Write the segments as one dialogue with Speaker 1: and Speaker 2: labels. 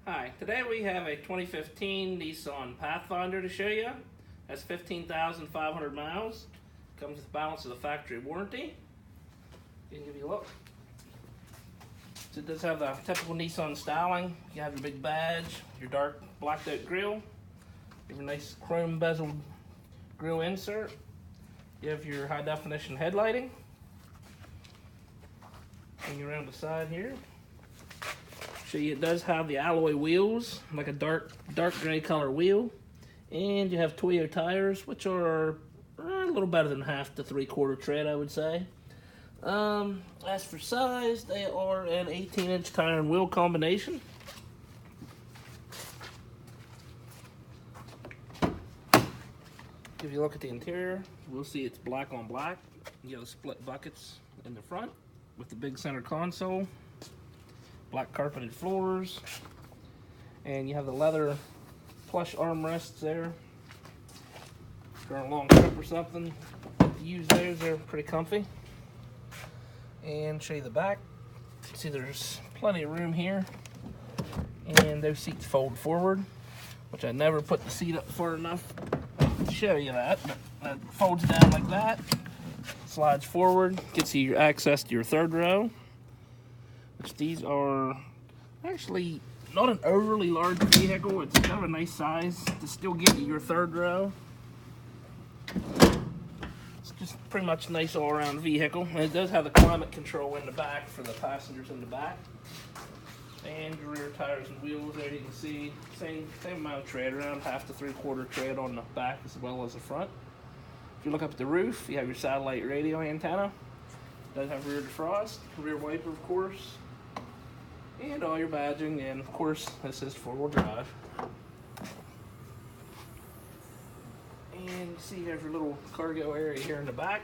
Speaker 1: Hi, today we have a 2015 Nissan Pathfinder to show you. Has 15,500 miles. Comes with the balance of the factory warranty. Can give you a look. So it does have the typical Nissan styling. You have your big badge, your dark blacked out grille, you have a nice chrome bezeled grille insert. You have your high definition headlighting. Bring you around the side here. So it does have the alloy wheels, like a dark gray color wheel, and you have Toyo tires, which are a little better than half to 3/4 tread, I would say. As for size, they are an 18-inch tire and wheel combination. If you look at the interior, we'll see it's black on black. You have the split buckets in the front with the big center console. Black carpeted floors, and you have the leather plush armrests there. If you're on a long trip or something, use those, they're pretty comfy. And show you the back. See, there's plenty of room here, and those seats fold forward, which I never put the seat up far enough to show you that, but that folds down like that, slides forward, gets you your access to your third row. Which these are actually not an overly large vehicle. It's kind of a nice size to still give you your third row. It's just pretty much a nice all-around vehicle. And it does have the climate control in the back for the passengers in the back. And your rear tires and wheels there, you can see same amount of tread, around half to 3/4 tread on the back as well as the front. If you look up at the roof, you have your satellite radio antenna. It does have rear defrost, rear wiper of course, and all your badging, and of course this is 4-wheel drive. And you see there's your little cargo area here in the back.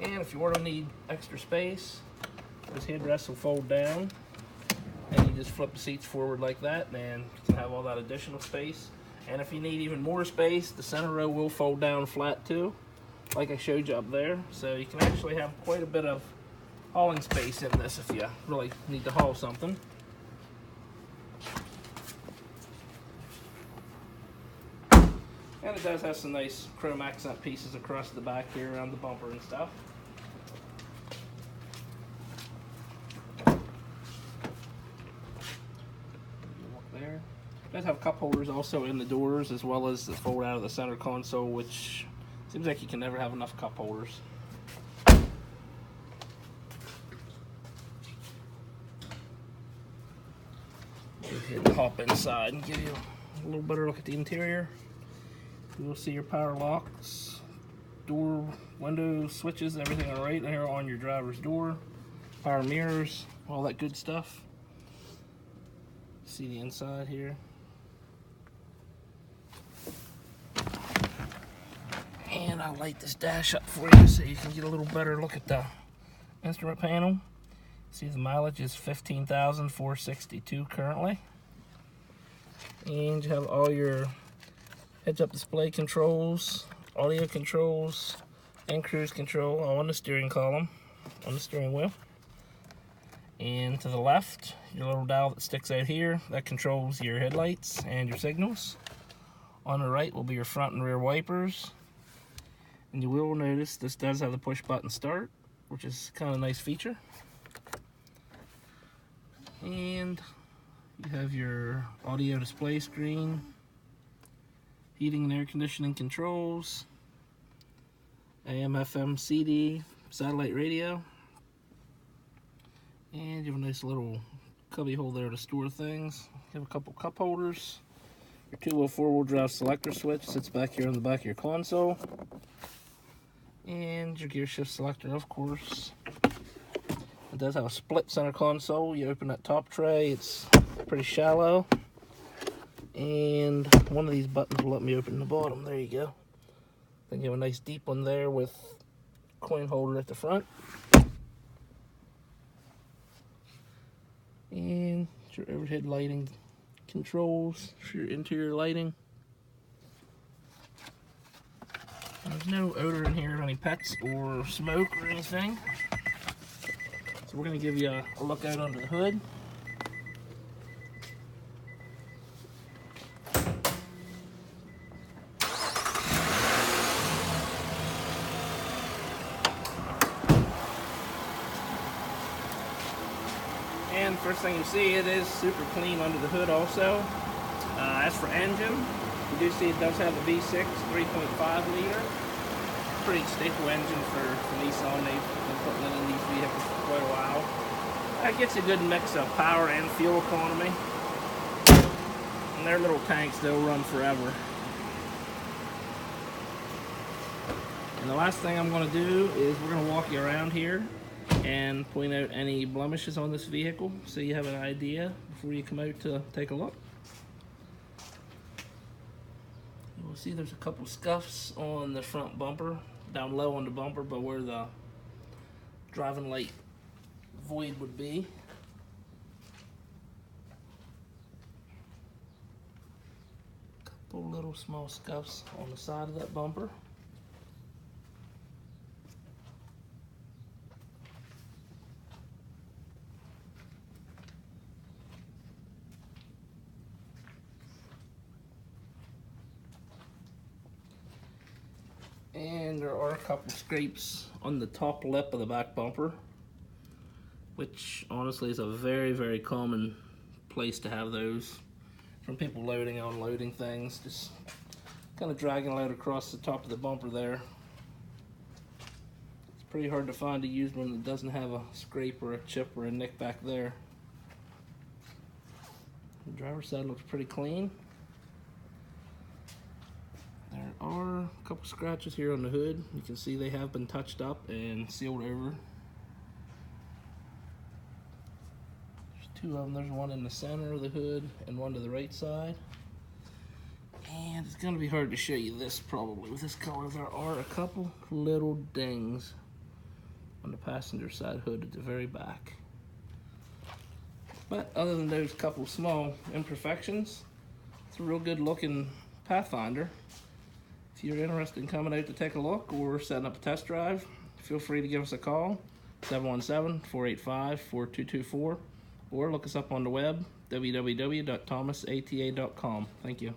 Speaker 1: And if you were to need extra space, this headrest will fold down, and you just flip the seats forward like that, and you can have all that additional space. And if you need even more space, the center row will fold down flat too, like I showed you up there. So you can actually have quite a bit of hauling space in this if you really need to haul something. And it does have some nice chrome accent pieces across the back here around the bumper and stuff. Look there. It does have cup holders also in the doors, as well as the fold out of the center console, which seems like you can never have enough cup holders. Go ahead and hop inside and give you a little better look at the interior. You'll see your power locks, door, window switches, everything are right here on your driver's door. Power mirrors, all that good stuff. See the inside here. And I'll light this dash up for you so you can get a little better look at the instrument panel. See, the mileage is 15,462 currently. And you have all your heads-up display controls, audio controls, and cruise control on the steering column, on the steering wheel. And to the left, your little dial that sticks out here, that controls your headlights and your signals. On the right will be your front and rear wipers. And you will notice this does have the push button start, which is kind of a nice feature. And you have your audio display screen, heating and air conditioning controls, AM, FM, CD, satellite radio, and you have a nice little cubby hole there to store things. You have a couple cup holders. Your 2-wheel 4-wheel drive selector switch sits back here on the back of your console. And your gear shift selector, of course. It does have a split center console. You open that top tray, it's pretty shallow. And one of these buttons will let me open the bottom. There you go. Then you have a nice deep one there with coin holder at the front. And your overhead lighting controls for your interior lighting. There's no odor in here of any pets or smoke or anything. So we're going to give you a look out under the hood. first thing you see, it is super clean under the hood also. As for engine, you do see it does have a V6 3.5 liter. Pretty staple engine for Nissan. They've been putting it in these vehicles for quite a while. That gets a good mix of power and fuel economy. And their little tanks, they'll run forever. And the last thing I'm going to do is we're going to walk you around here and point out any blemishes on this vehicle so you have an idea before you come out to take a look. You'll see there's a couple scuffs on the front bumper, down low on the bumper, but where the driving light void would be. Couple little small scuffs on the side of that bumper. And there are a couple scrapes on the top lip of the back bumper, which honestly is a very, very common place to have those from people loading and unloading things, just kind of dragging a load across the top of the bumper there. It's pretty hard to find a used one that doesn't have a scrape or a chip or a nick back there. The driver's side looks pretty clean. There are a couple scratches here on the hood. You can see they have been touched up and sealed over. There's two of them. There's one in the center of the hood and one to the right side. And it's going to be hard to show you this probably with this color. There are a couple little dings on the passenger side hood at the very back. But other than those couple small imperfections, it's a real good looking Pathfinder. If you're interested in coming out to take a look or setting up a test drive, feel free to give us a call, 717-485-4224, or look us up on the web, www.thomasata.com. Thank you.